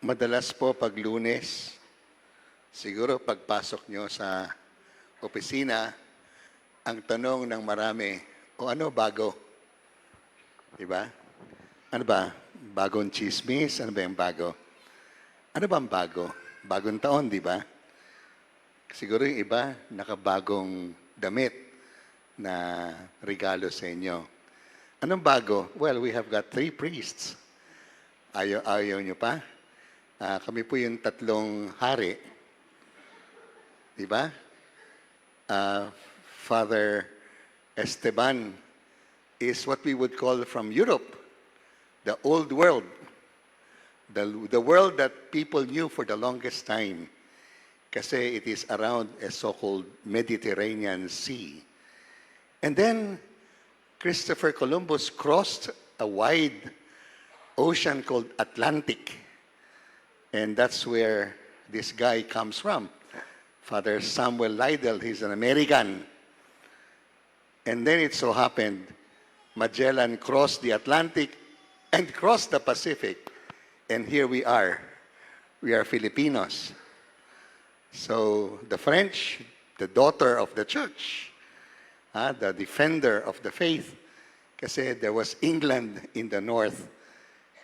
Madalas po pag Lunes, siguro pagpasok nyo sa opisina, ang tanong ng marami, o ano bago? Diba? Ano ba? Bagong chismis? Ano ba yung bago? Ano ba ang bago? Bagong taon, di ba? Siguro yung iba, nakabagong damit na regalo sa inyo. Anong bago? Well, we have got 3 priests. Ayaw nyo pa? Kami po yung 3 hari. Di ba? Father Esteban is what we would call from Europe, the old world. The world that people knew for the longest time. Kasi it is around a so-called Mediterranean Sea. And then, Christopher Columbus crossed a wide ocean called Atlantic. And that's where this guy comes from. Father Samuel Lydell, he's an American. And then it so happened, Magellan crossed the Atlantic and crossed the Pacific. And here we are. We are Filipinos. So the French, the daughter of the church, the defender of the faith, kasi there was England in the north,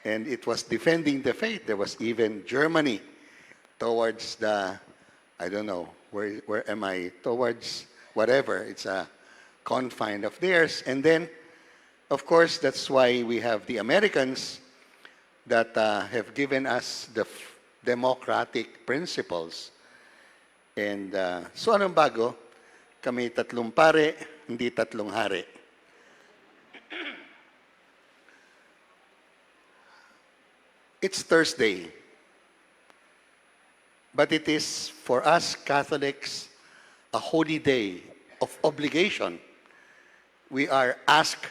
and it was defending the faith. There was even Germany towards the, I don't know, where am I? Towards whatever. It's a confine of theirs. And then, of course, that's why we have the Americans that have given us the democratic principles. And so anong bago? Kami 3 pare, hindi 3 hari. It's Thursday. But it is, for us Catholics, a holy day of obligation. We are asked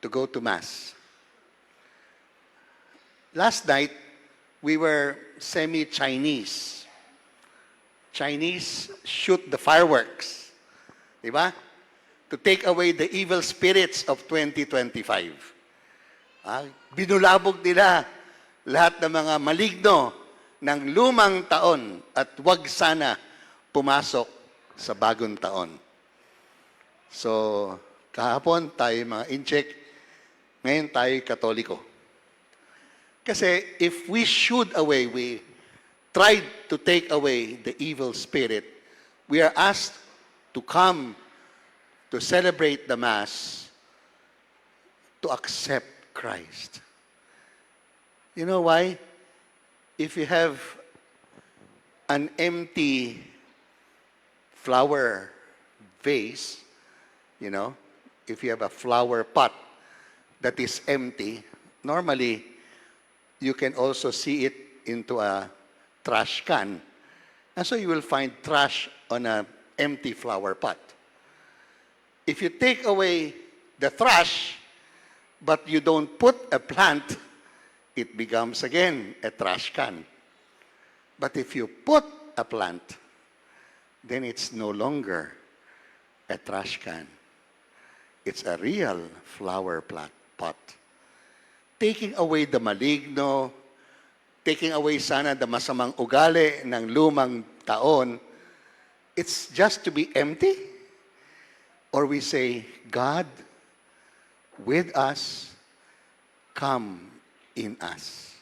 to go to Mass. Last night, we were semi-Chinese. Chinese shoot the fireworks. Diba? To take away the evil spirits of 2025. Binulabog nila lahat ng mga maligno ng lumang taon at wag sana pumasok sa bagong taon. So, kahapon tayo mga incheck, ngayon tayo Katoliko. Kasi if we shoot away, we tried to take away the evil spirit, we are asked to come to celebrate the Mass, to accept Christ. You know why? If you have an empty flower vase, you know, if you have a flower pot that is empty, normally, you can also see it into a trash can. And so you will find trash on an empty flower pot. If you take away the trash, but you don't put a plant, it becomes again a trash can. But if you put a plant, then it's no longer a trash can. It's a real flower pot. Taking away the maligno, taking away sana the masamang ugali ng lumang taon, it's just to be empty? Or we say, God, with us, come in us.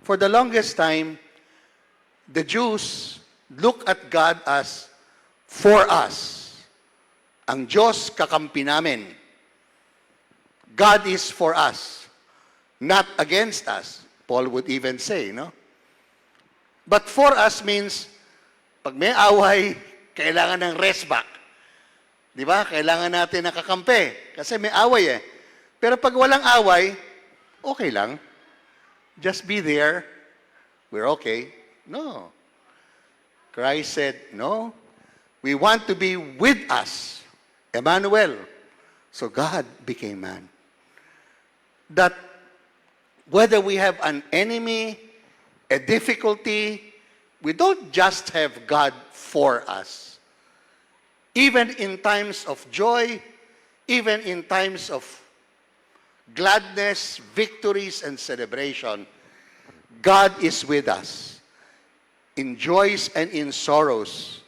For the longest time, the Jews look at God as for us. Ang Diyos kakampi namin. God is for us, not against us. Paul would even say, no? But for us means, pag may away, kailangan ng rest back. Di ba? Kailangan natin nakakampi. Kasi may away eh. Pero pag walang away, okay lang. Just be there. We're okay. No. Christ said, no. We want to be with us. Emmanuel. So God became man. That whether we have an enemy, a difficulty, we don't just have God for us. Even in times of joy, even in times of gladness, victories, and celebration, God is with us in joys and in sorrows,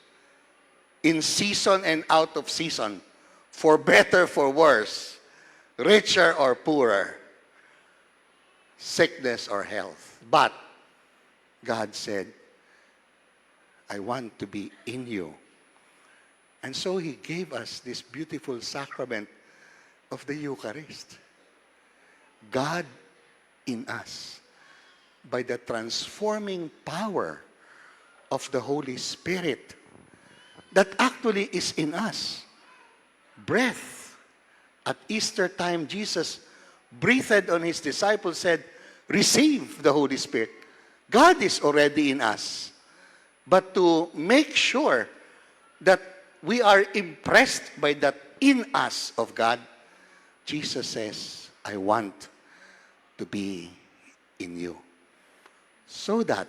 in season and out of season, for better, for worse, richer or poorer, sickness or health. But God said, I want to be in you. And so He gave us this beautiful sacrament of the Eucharist. God in us, by the transforming power of the Holy Spirit that actually is in us. Breath. At Easter time, Jesus breathed on His disciples, said, receive the Holy Spirit. God is already in us. But to make sure that we are impressed by that in us of God, Jesus says, I want to be in you. So that,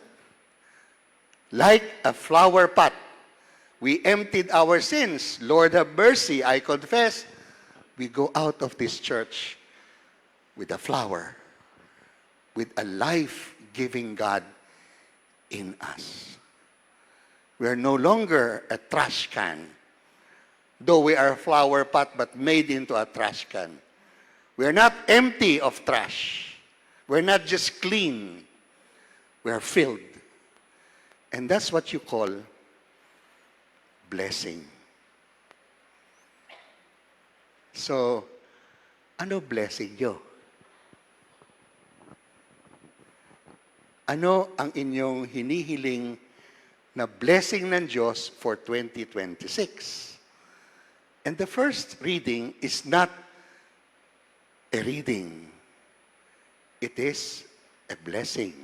like a flower pot, we emptied our sins. Lord have mercy, I confess. We go out of this church with a flower, with a life-giving God in us. We are no longer a trash can, though we are a flower pot but made into a trash can. We are not empty of trash. We're not just clean. We are filled. And that's what you call blessing. So, ano blessing nyo? Ano ang inyong hinihiling na blessing ng Diyos for 2026? And the first reading is not a reading. It is a blessing.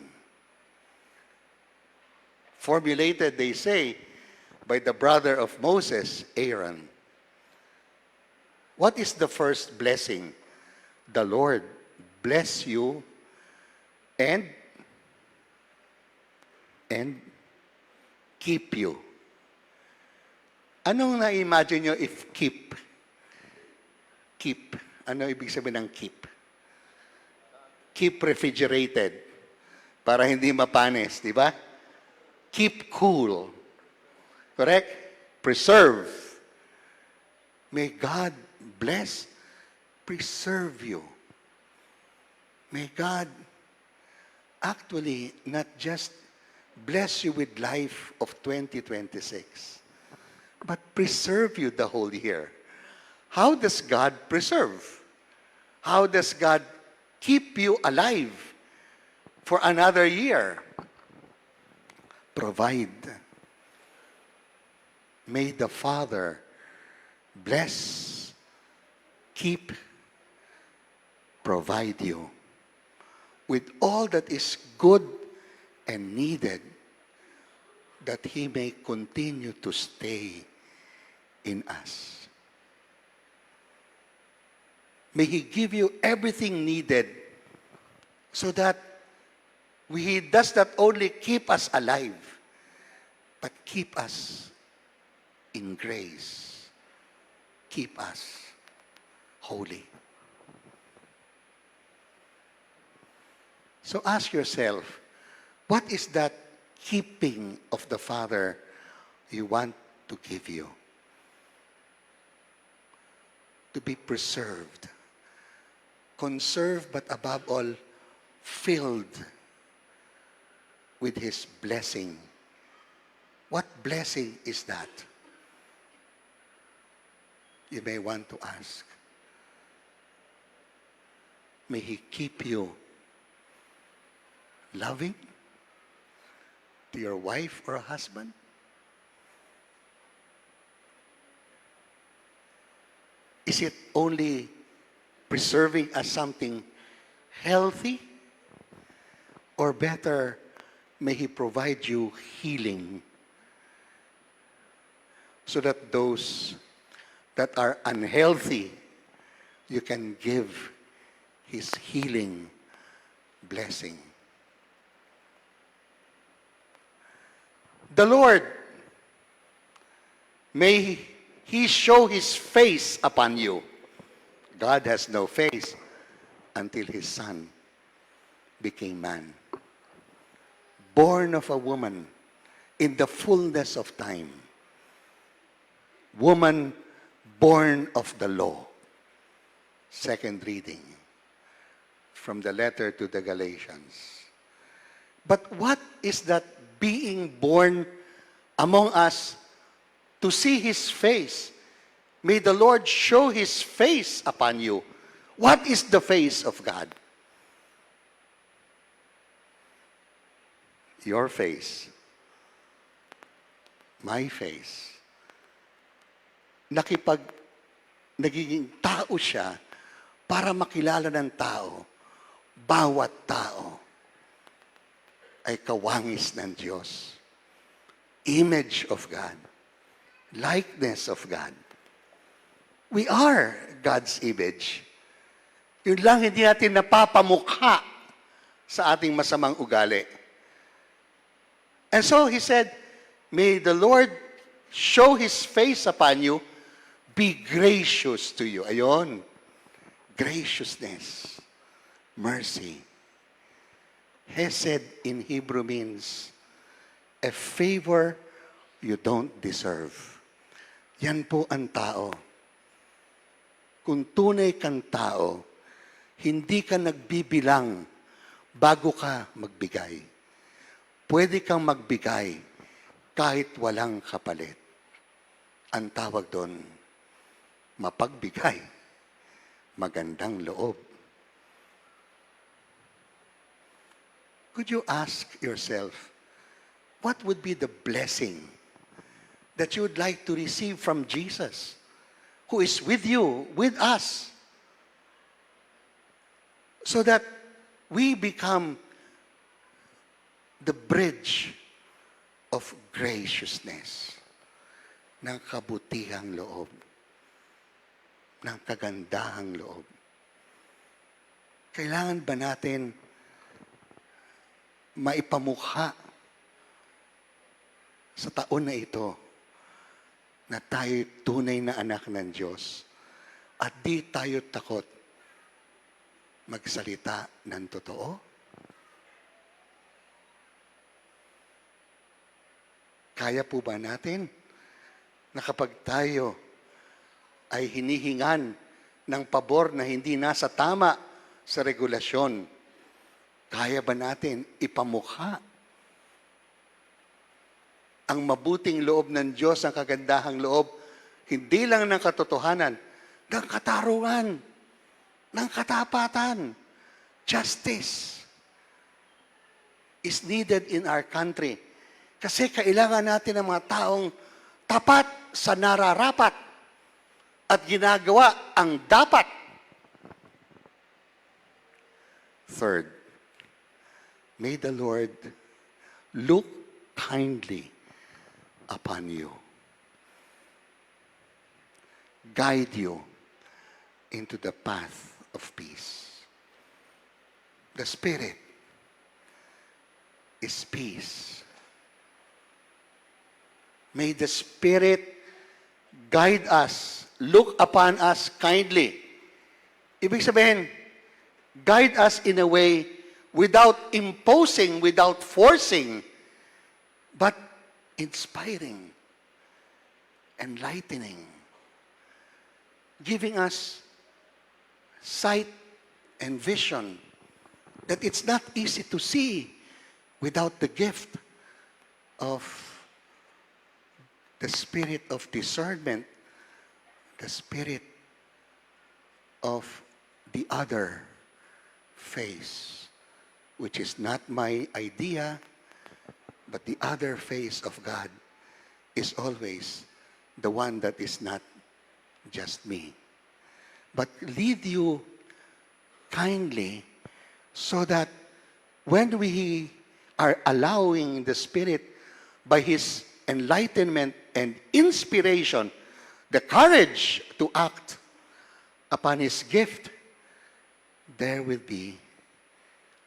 Formulated, they say, by the brother of Moses, Aaron. What is the first blessing? The Lord bless you and keep you. Anong na-imagine nyo if keep? Keep. Ano ibig sabihin ng keep? Keep refrigerated para hindi mapanis, di ba? Keep cool. Correct? Preserve. May God bless, preserve you. May God actually not just bless you with life of 2026, but preserve you the whole year. How does God preserve? How does God keep you alive for another year? Provide. May the Father bless, keep, provide you with all that is good and needed, that He may continue to stay in us. May He give you everything needed so that He does not only keep us alive, but keep us in grace. Keep us holy. So ask yourself, what is that keeping of the Father you want to give you? To be preserved, conserved, but above all, filled with His blessing. What blessing is that? You may want to ask. May He keep you loving to your wife or husband. Is it only preserving as something healthy? Or better, may He provide you healing so that those that are unhealthy, you can give His healing blessing. The Lord, may He show His face upon you. God has no face. until his son became man. Born of a woman in the fullness of time. Woman born of the law. Second reading from the letter to the Galatians. But what is that being born among us to see his face? May the Lord show his face upon you. What is the face of God? Your face. My face. Nagiging tao siya para makilala ng tao. Bawat tao ay kawangis ng Diyos. Image of God. Likeness of God. We are God's image. Yun lang hindi natin napapamukha sa ating masamang ugali. And so he said, may the Lord show his face upon you, be gracious to you. Ayon. Graciousness. Mercy. Hesed in Hebrew means a favor you don't deserve. Yan po ang tao. Kung tunay kang tao, hindi ka nagbibilang bago ka magbigay. Pwede kang magbigay kahit walang kapalit. Ang tawag doon, mapagbigay, magandang loob. Could you ask yourself, what would be the blessing that you would like to receive from Jesus, who is with you, with us, so that we become the bridge of graciousness, ng kabutihang loob, ng kagandahang loob. Kailangan ba natin maipamukha sa taon na ito na tayo tunay na anak ng Diyos at di tayo takot magsalita ng totoo? Kaya po ba natin na kapag tayo ay hinihingan ng pabor na hindi nasa tama sa regulasyon, kaya ba natin ipamukha ang mabuting loob ng Diyos, ang kagandahang loob, hindi lang ng katotohanan, ng katarungan, ng katapatan? Justice is needed in our country. Kasi kailangan natin ng mga taong tapat sa nararapat at ginagawa ang dapat. Third, may the Lord look kindly upon you, guide you into the path of peace. The Spirit is peace. May the Spirit guide us, look upon us kindly. Ibig sabihin, guide us in a way without imposing, without forcing, but inspiring, enlightening, giving us sight and vision that it's not easy to see without the gift of the spirit of discernment, the spirit of the other face, which is not my idea, but the other face of God is always the one that is not just me, but lead you kindly so that when we are allowing the Spirit by His enlightenment and inspiration, the courage to act upon His gift, there will be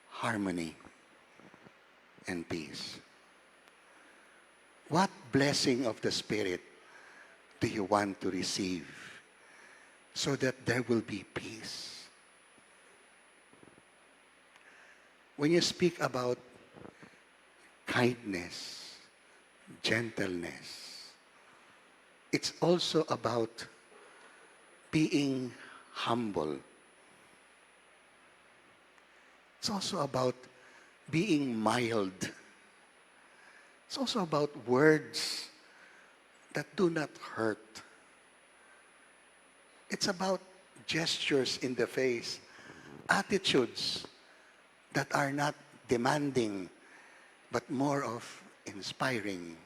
harmony and peace. What blessing of the Spirit do you want to receive so that there will be peace? when you speak about kindness, gentleness, it's also about being humble. It's also about being mild. It's also about words that do not hurt. It's about gestures in the face, attitudes that are not demanding, but more of inspiring,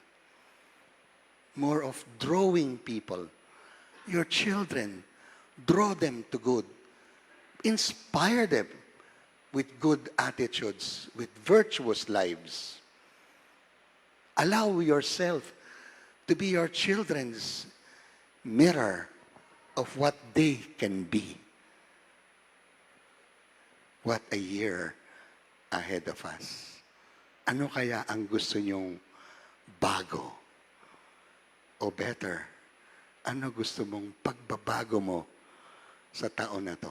more of drawing people. Your children, draw them to good. Inspire them with good attitudes, with virtuous lives. Allow yourself to be your children's mirror of what they can be. What a year ahead of us. Ano kaya ang gusto nyong bago? O better, ano gusto mong pagbabago mo sa taon na to?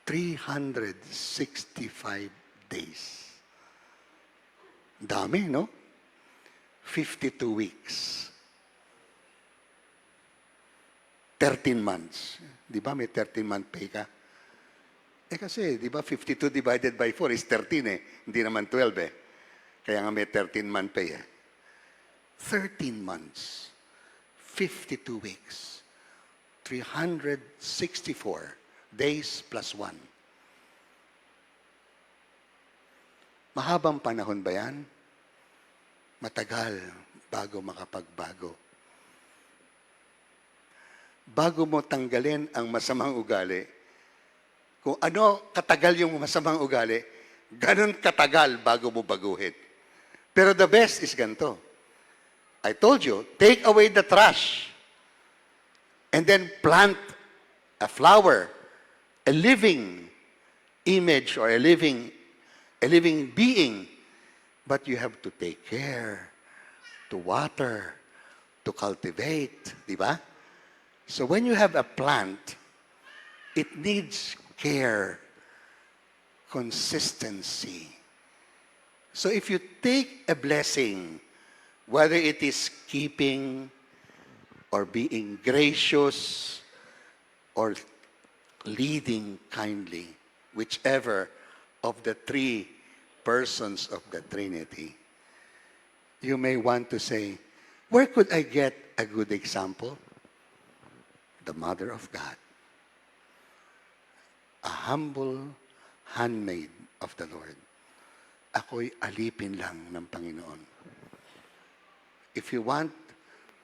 365 days. Dami, no? 52 weeks. 13 months. Di ba may 13-month pay ka? Kasi, di ba 52 divided by 4 is 13 eh. Hindi naman 12 eh. Kaya nga may 13-month pay eh. 13 months. 52 weeks. 364 days plus 1. Mahabang panahon ba yan? Matagal bago makapagbago. Bago mo tanggalin ang masamang ugali, kung ano katagal yung masamang ugali, ganun katagal bago mo baguhin. Pero the best is ganito. I told you, take away the trash and then plant a flower, a living image or a living being. But you have to take care, to water, to cultivate, di ba? So when you have a plant, it needs care, consistency. So if you take a blessing, whether it is keeping or being gracious or leading kindly, whichever of the three persons of the Trinity, you may want to say, where could I get a good example? The Mother of God, a humble handmaid of the Lord. Ako'y alipin lang ng Panginoon. If you want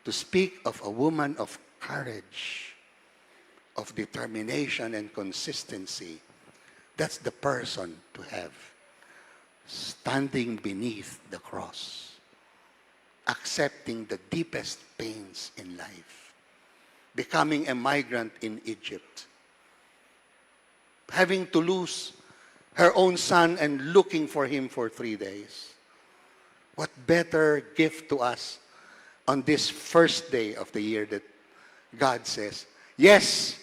to speak of a woman of courage, of determination and consistency, that's the person to have. Standing beneath the cross, accepting the deepest pains in life, becoming a migrant in Egypt, having to lose her own son and looking for him for 3 days. What better gift to us on this first day of the year that God says, yes,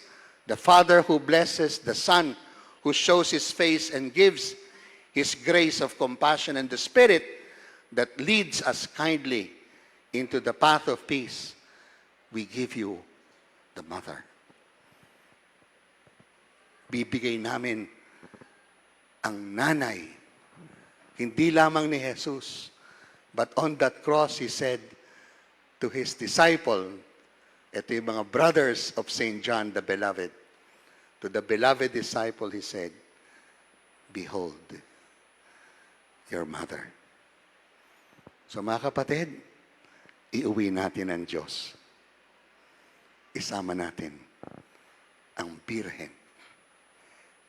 the Father who blesses, the Son who shows His face and gives His grace of compassion, and the Spirit that leads us kindly into the path of peace, we give you the Mother. Bibigay namin ang nanay, hindi lamang ni Jesus, but on that cross, He said to His disciple, ito yung mga brothers of St. John the Beloved, to the beloved disciple, He said, behold, your mother. So mga kapatid, iuwi natin ang Diyos. Isama natin ang Birhen,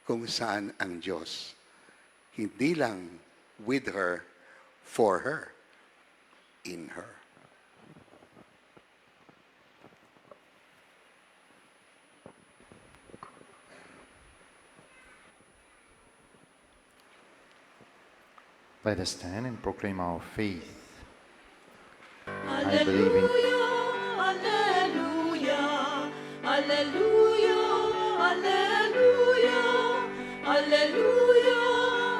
kung saan ang Diyos, hindi lang with her, for her, in her. Let us stand and proclaim our faith. I believe in Alleluia, Alleluia, Alleluia, Alleluia, Alleluia,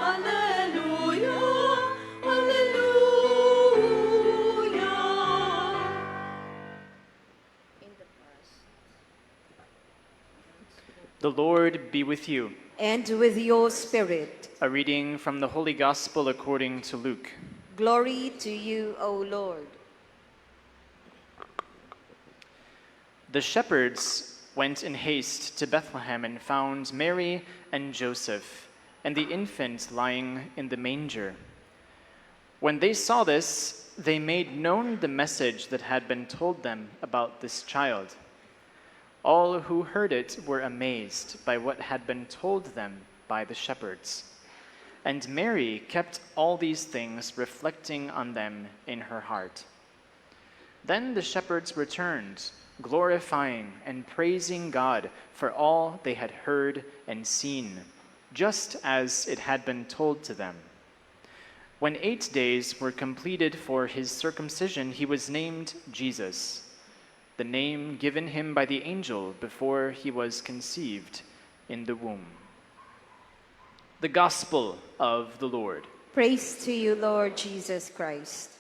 Alleluia. The Lord be with you. And with your spirit. A reading from the Holy Gospel according to Luke. Glory to you, O Lord. The shepherds went in haste to Bethlehem and found Mary and Joseph and the infant lying in the manger. When they saw this, they made known the message that had been told them about this child. All who heard it were amazed by what had been told them by the shepherds. And Mary kept all these things, reflecting on them in her heart. Then the shepherds returned, glorifying and praising God for all they had heard and seen, just as it had been told to them. When 8 days were completed for his circumcision, he was named Jesus, the name given him by the angel before he was conceived in the womb. The Gospel of the Lord. Praise to you, Lord Jesus Christ.